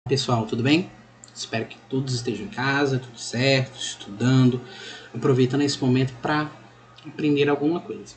Pessoal, tudo bem? Espero que todos estejam em casa, tudo certo, estudando, aproveitando esse momento para aprender alguma coisa.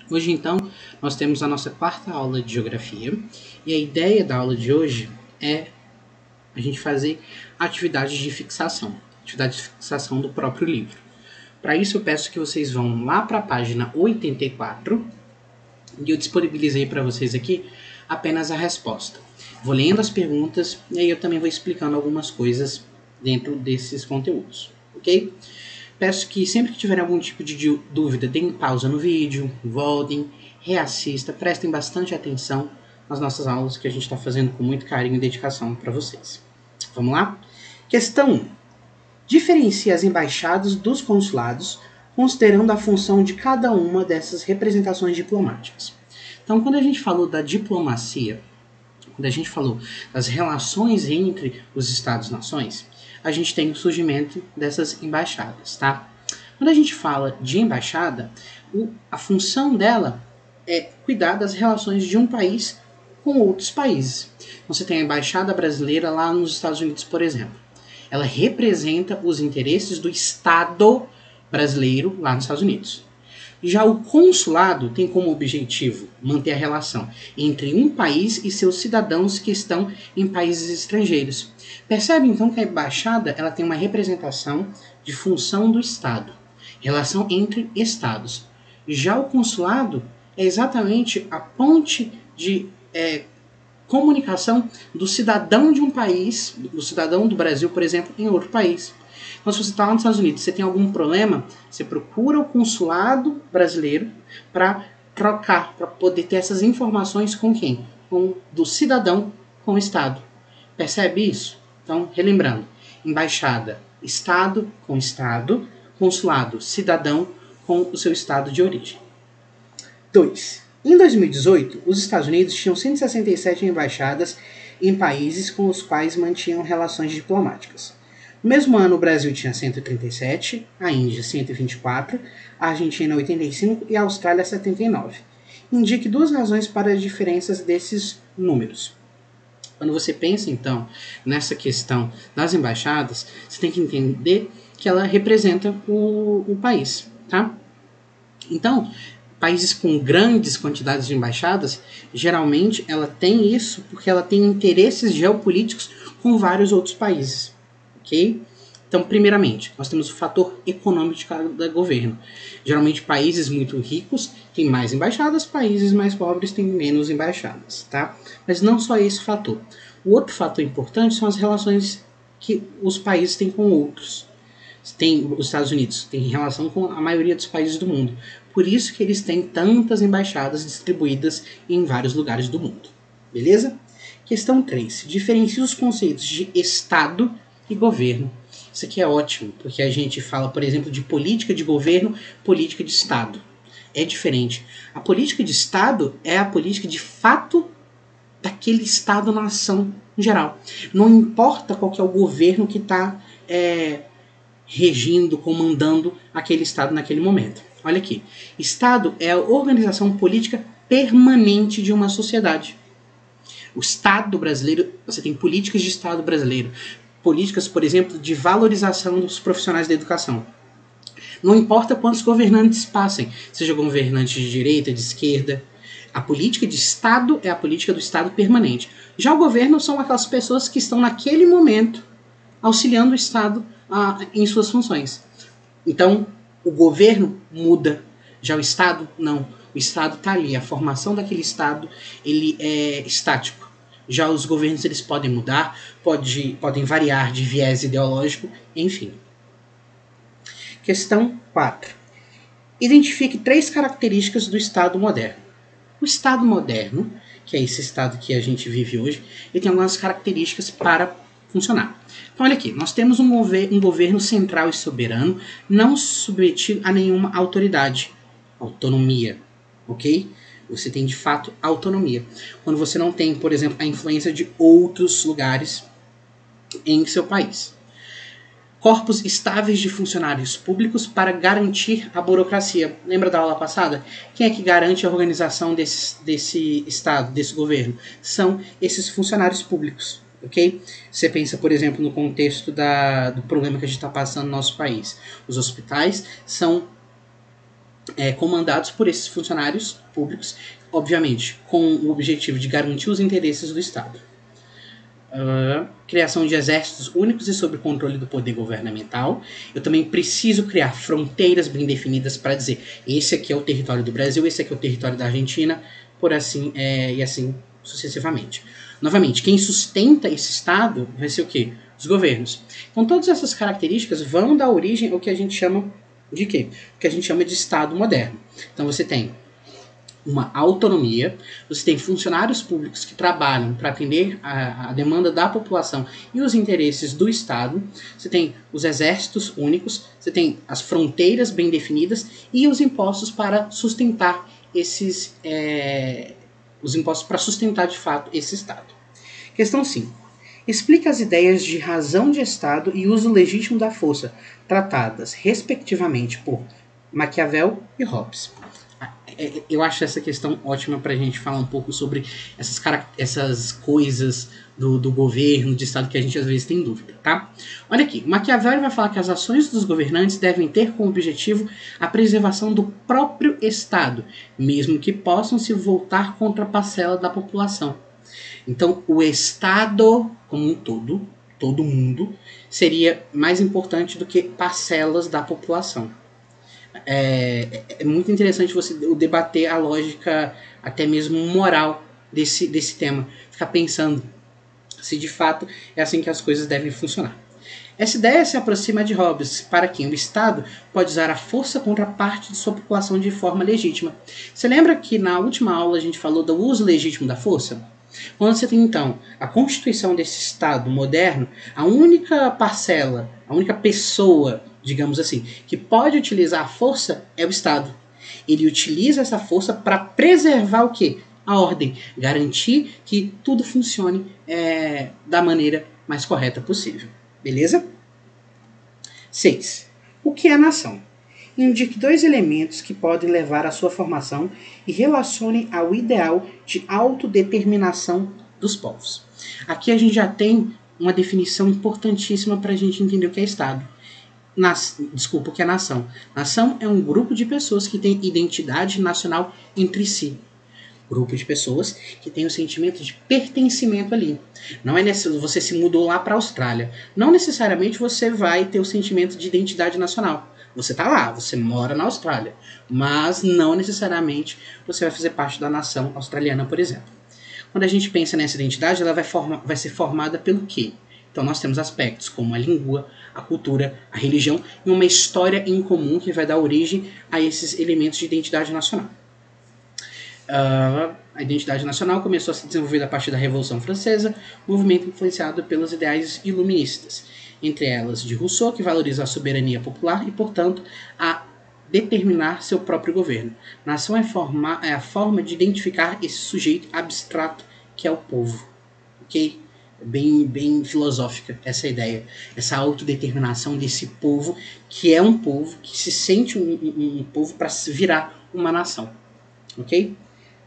Hoje, então, nós temos a nossa quarta aula de Geografia e a ideia da aula de hoje é a gente fazer atividades de fixação do próprio livro. Para isso, eu peço que vocês vão lá para a página 84 e eu disponibilizei para vocês aqui apenas a resposta. Vou lendo as perguntas e aí eu também vou explicando algumas coisas dentro desses conteúdos, ok? Peço que sempre que tiverem algum tipo de dúvida, deem pausa no vídeo, voltem, reassista, prestem bastante atenção nas nossas aulas que a gente está fazendo com muito carinho e dedicação para vocês. Vamos lá? Questão 1. Diferencie as embaixadas dos consulados, considerando a função de cada uma dessas representações diplomáticas. Então, quando a gente falou da diplomacia, quando a gente falou das relações entre os Estados-nações, a gente tem o surgimento dessas embaixadas, tá? Quando a gente fala de embaixada, a função dela é cuidar das relações de um país com outros países. Você tem a embaixada brasileira lá nos Estados Unidos, por exemplo. Ela representa os interesses do Estado brasileiro lá nos Estados Unidos. Já o consulado tem como objetivo manter a relação entre um país e seus cidadãos que estão em países estrangeiros. Percebe então que a embaixada ela tem uma representação de função do Estado, relação entre estados. Já o consulado é exatamente a ponte de comunicação do cidadão de um país, do cidadão do Brasil, por exemplo, em outro país. Então, se você está lá nos Estados Unidos, você tem algum problema, você procura o consulado brasileiro para trocar, para poder ter essas informações com quem? Do cidadão com o Estado. Percebe isso? Então, relembrando, embaixada, Estado com Estado, consulado, cidadão com o seu estado de origem. 2. Em 2018, os Estados Unidos tinham 167 embaixadas em países com os quais mantinham relações diplomáticas. No mesmo ano, o Brasil tinha 137, a Índia 124, a Argentina 85 e a Austrália 79. Indique duas razões para as diferenças desses números. Quando você pensa, então, nessa questão das embaixadas, você tem que entender que ela representa o país, tá? Então, países com grandes quantidades de embaixadas, geralmente ela tem isso porque ela tem interesses geopolíticos com vários outros países. Okay? Então, primeiramente, nós temos o fator econômico de cada governo. Geralmente, países muito ricos têm mais embaixadas, países mais pobres têm menos embaixadas. Tá? Mas não só esse fator. O outro fator importante são as relações que os países têm com outros. Os Estados Unidos têm relação com a maioria dos países do mundo. Por isso que eles têm tantas embaixadas distribuídas em vários lugares do mundo. Beleza? Questão 3. Diferencie os conceitos de Estado e governo. Isso aqui é ótimo, porque a gente fala, por exemplo, de política de governo, política de Estado. É diferente. A política de Estado é a política de fato daquele Estado-nação em geral. Não importa qual que é o governo que está regindo, comandando aquele Estado naquele momento. Olha aqui. Estado é a organização política permanente de uma sociedade. O Estado brasileiro, você tem políticas de Estado brasileiro. Políticas, por exemplo, de valorização dos profissionais da educação. Não importa quantos governantes passem, seja governante de direita, de esquerda, a política de Estado é a política do Estado permanente. Já o governo são aquelas pessoas que estão naquele momento auxiliando o Estado em suas funções. Então, o governo muda, já o Estado não. O Estado está ali, a formação daquele Estado ele é estático. Já os governos eles podem mudar, podem variar de viés ideológico, enfim. Questão 4. Identifique 3 características do Estado moderno. O Estado moderno, que é esse Estado que a gente vive hoje, ele tem algumas características para funcionar. Então, olha aqui, nós temos um governo central e soberano, não submetido a nenhuma autoridade, autonomia, ok? Você tem, de fato, autonomia. Quando você não tem, por exemplo, a influência de outros lugares em seu país. Corpos estáveis de funcionários públicos para garantir a burocracia. Lembra da aula passada? Quem é que garante a organização desse Estado, desse governo? São esses funcionários públicos. ok? Você pensa, por exemplo, no contexto do problema que a gente está passando no nosso país. Os hospitais são comandados por esses funcionários públicos, obviamente, com o objetivo de garantir os interesses do Estado. Criação de exércitos únicos e sob controle do poder governamental. Eu também preciso criar fronteiras bem definidas para dizer esse aqui é o território do Brasil, esse aqui é o território da Argentina, por assim e assim sucessivamente. Novamente, quem sustenta esse Estado vai ser o quê? Os governos. Então todas essas características vão dar origem ao que a gente chama de quê? O que a gente chama de Estado moderno. Então você tem uma autonomia, você tem funcionários públicos que trabalham para atender a demanda da população e os interesses do Estado, você tem os exércitos únicos, você tem as fronteiras bem definidas e os impostos para sustentar os impostos para sustentar de fato esse Estado. Questão 5. Explica as ideias de razão de Estado e uso legítimo da força, tratadas respectivamente por Maquiavel e Hobbes. Eu acho essa questão ótima para a gente falar um pouco sobre essas coisas do governo, de Estado, que a gente às vezes tem dúvida, tá? Olha aqui, Maquiavel vai falar que as ações dos governantes devem ter como objetivo a preservação do próprio Estado, mesmo que possam se voltar contra a parcela da população. Então, o Estado como um todo mundo, seria mais importante do que parcelas da população. É muito interessante você debater a lógica, até mesmo moral, desse tema. Ficar pensando se de fato é assim que as coisas devem funcionar. Essa ideia se aproxima de Hobbes, para quem o Estado pode usar a força contra parte de sua população de forma legítima. Você lembra que na última aula a gente falou do uso legítimo da força? Quando você tem, então, a constituição desse Estado moderno, a única parcela, a única pessoa, digamos assim, que pode utilizar a força é o Estado. Ele utiliza essa força para preservar o quê? A ordem. Garantir que tudo funcione da maneira mais correta possível. Beleza? 6. O que é a nação? Indique 2 elementos que podem levar à sua formação e relacione ao ideal de autodeterminação dos povos. Aqui a gente já tem uma definição importantíssima para a gente entender o que é Estado. O que é nação. Nação é um grupo de pessoas que tem identidade nacional entre si. Grupo de pessoas que tem o sentimento de pertencimento ali. Não é necessário você se mudou lá para a Austrália. Não necessariamente você vai ter o sentimento de identidade nacional. Você está lá, você mora na Austrália, mas não necessariamente você vai fazer parte da nação australiana, por exemplo. Quando a gente pensa nessa identidade, ela vai ser formada pelo quê? Então nós temos aspectos como a língua, a cultura, a religião e uma história em comum que vai dar origem a esses elementos de identidade nacional. A identidade nacional começou a se desenvolver a partir da Revolução Francesa, movimento influenciado pelos ideais iluministas, entre elas de Rousseau, que valoriza a soberania popular e, portanto, a determinar seu próprio governo. Nação é a forma de identificar esse sujeito abstrato que é o povo. Ok? Bem filosófica essa ideia, essa autodeterminação desse povo, que é um povo que se sente um povo para se virar uma nação. Ok?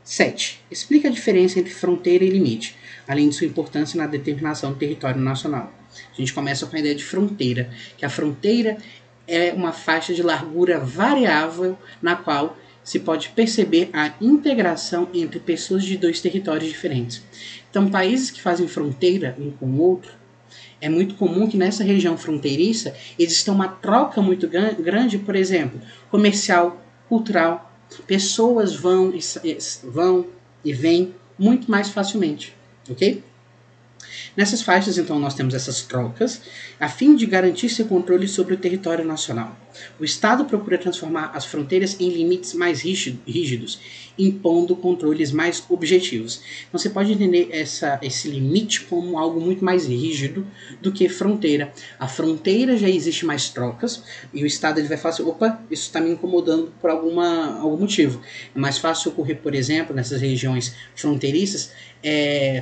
7. Explica a diferença entre fronteira e limite, além de sua importância na determinação do território nacional. A gente começa com a ideia de fronteira, que a fronteira é uma faixa de largura variável na qual se pode perceber a integração entre pessoas de 2 territórios diferentes. Então, países que fazem fronteira um com o outro, é muito comum que nessa região fronteiriça exista uma troca muito grande, por exemplo, comercial, cultural. Pessoas vão e vêm muito mais facilmente, ok? Nessas faixas, então, nós temos essas trocas, a fim de garantir seu controle sobre o território nacional. O Estado procura transformar as fronteiras em limites mais rígidos, impondo controles mais objetivos. Então, você pode entender esse limite como algo muito mais rígido do que fronteira. A fronteira já existe mais trocas, e o Estado ele vai falar assim, opa, isso está me incomodando por algum motivo. É mais fácil ocorrer, por exemplo, nessas regiões fronteiriças,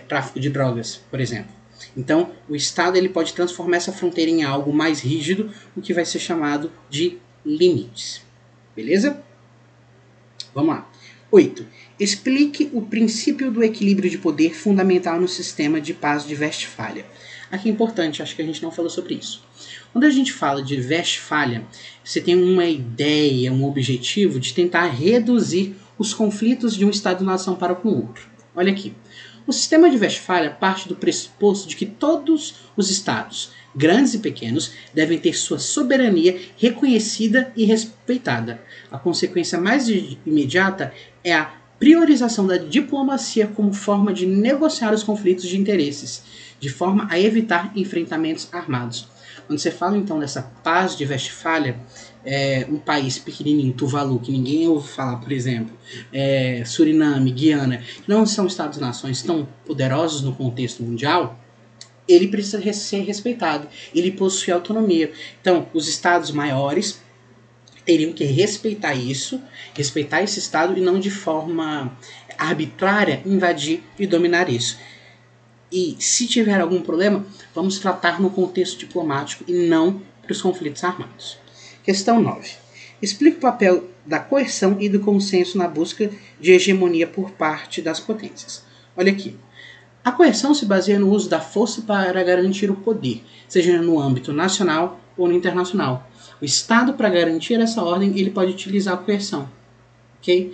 tráfico de drogas, por exemplo. Então, o Estado ele pode transformar essa fronteira em algo mais rígido, o que vai ser chamado de limites. Beleza? Vamos lá. 8. Explique o princípio do equilíbrio de poder fundamental no sistema de paz de Westfália. Aqui é importante, acho que a gente não falou sobre isso. Quando a gente fala de Westfália, você tem uma ideia, um objetivo de tentar reduzir os conflitos de um Estado-nação para com o outro. Olha aqui. O sistema de Westfália parte do pressuposto de que todos os estados, grandes e pequenos, devem ter sua soberania reconhecida e respeitada. A consequência mais imediata é a priorização da diplomacia como forma de negociar os conflitos de interesses, de forma a evitar enfrentamentos armados. Quando você fala então dessa paz de Westfália, um país pequenininho, Tuvalu, que ninguém ouve falar, por exemplo, Suriname, Guiana, que não são estados-nações tão poderosos no contexto mundial, ele precisa ser respeitado, ele possui autonomia. Então, os estados maiores teriam que respeitar isso, respeitar esse estado e não de forma arbitrária invadir e dominar isso. E se tiver algum problema, vamos tratar no contexto diplomático e não para os conflitos armados. Questão 9. Explique o papel da coerção e do consenso na busca de hegemonia por parte das potências. Olha aqui. A coerção se baseia no uso da força para garantir o poder, seja no âmbito nacional ou no internacional. O Estado, para garantir essa ordem, ele pode utilizar a coerção. Okay?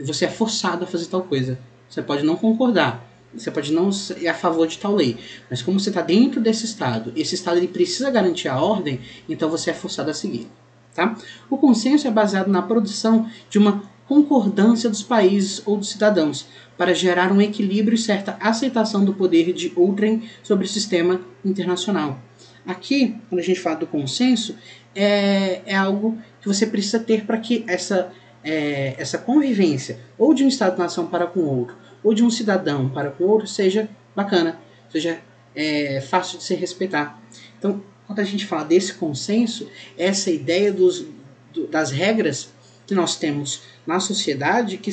Você é forçado a fazer tal coisa. Você pode não concordar. Você pode não ser a favor de tal lei, mas como você está dentro desse Estado, esse Estado ele precisa garantir a ordem, então você é forçado a seguir. Tá? O consenso é baseado na produção de uma concordância dos países ou dos cidadãos, para gerar um equilíbrio e certa aceitação do poder de outrem sobre o sistema internacional. Aqui, quando a gente fala do consenso, é algo que você precisa ter para que essa convivência, ou de um Estado-nação para com o outro, ou de um cidadão para com o outro, seja bacana, seja fácil de se respeitar. Então, quando a gente fala desse consenso, essa ideia das regras que nós temos na sociedade, que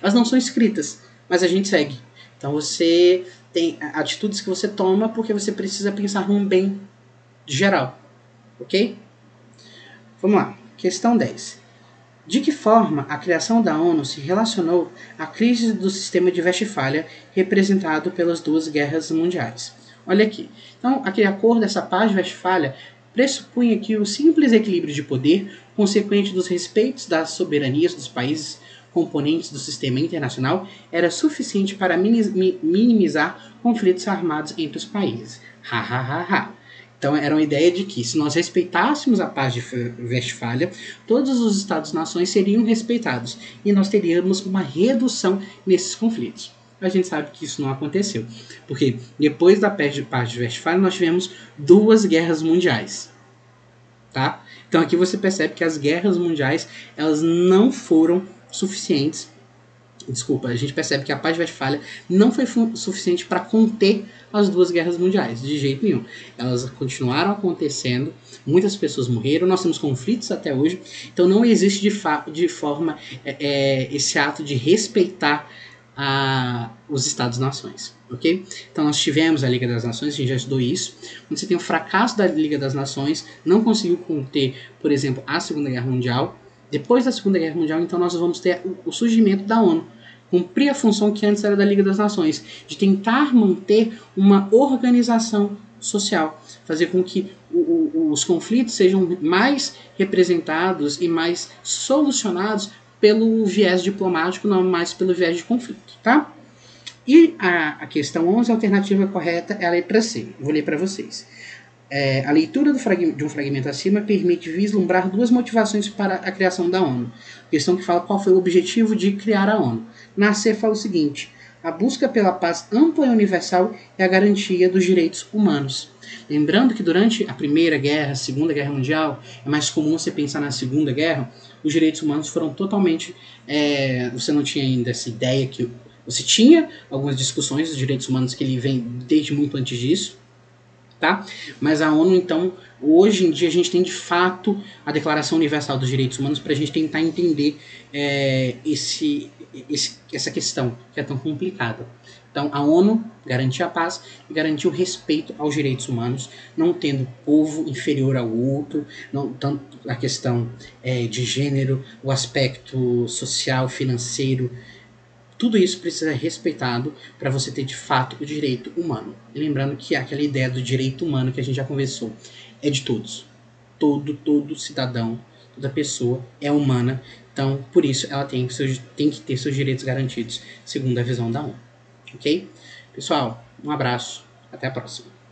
elas não são escritas, mas a gente segue. Então você tem atitudes que você toma porque você precisa pensar num bem geral. Ok? Vamos lá. Questão 10. De que forma a criação da ONU se relacionou à crise do sistema de Westfália, representado pelas duas guerras mundiais? Olha aqui. Então, aquele acordo, essa paz de Westfália, pressupunha que o simples equilíbrio de poder, consequente dos respeitos das soberanias dos países componentes do sistema internacional, era suficiente para minimizar conflitos armados entre os países. Ha, ha, ha, ha. Então, era uma ideia de que, se nós respeitássemos a paz de Westfália, todos os Estados-nações seriam respeitados e nós teríamos uma redução nesses conflitos. A gente sabe que isso não aconteceu, porque depois da paz de Westfália, nós tivemos duas guerras mundiais. Tá? Então, aqui você percebe que as guerras mundiais elas não foram suficientes. Desculpa, a gente percebe que a paz de Westfália não foi suficiente para conter as duas guerras mundiais, de jeito nenhum. Elas continuaram acontecendo, muitas pessoas morreram, nós temos conflitos até hoje, então não existe de forma esse ato de respeitar os Estados-nações, ok? Então nós tivemos a Liga das Nações, a gente já estudou isso. Quando você tem o fracasso da Liga das Nações, não conseguiu conter, por exemplo, a Segunda Guerra Mundial. Depois da Segunda Guerra Mundial, então nós vamos ter o surgimento da ONU. Cumprir a função que antes era da Liga das Nações, de tentar manter uma organização social, fazer com que os conflitos sejam mais representados e mais solucionados pelo viés diplomático, não mais pelo viés de conflito, tá? E a questão 11, a alternativa correta é a letra C. Vou ler para vocês. A leitura de um fragmento acima permite vislumbrar duas motivações para a criação da ONU. Questão que fala qual foi o objetivo de criar a ONU. Na C fala o seguinte: a busca pela paz ampla e universal é a garantia dos direitos humanos. Lembrando que durante a Primeira Guerra, a Segunda Guerra Mundial, é mais comum você pensar na Segunda Guerra, os direitos humanos foram totalmente... você não tinha ainda essa ideia que... Você tinha algumas discussões dos direitos humanos que ele vem desde muito antes disso, tá? Mas a ONU, então, hoje em dia a gente tem de fato a Declaração Universal dos Direitos Humanos para a gente tentar entender essa questão que é tão complicada. Então, a ONU garantiu a paz e garantiu o respeito aos direitos humanos, não tendo povo inferior ao outro, não, tanto a questão de gênero, o aspecto social, financeiro, tudo isso precisa ser respeitado para você ter de fato o direito humano. E lembrando que aquela ideia do direito humano que a gente já conversou é de todos. Todo cidadão, toda pessoa é humana, então por isso ela tem que ter seus direitos garantidos, segundo a visão da ONU. Ok? Pessoal, um abraço, até a próxima.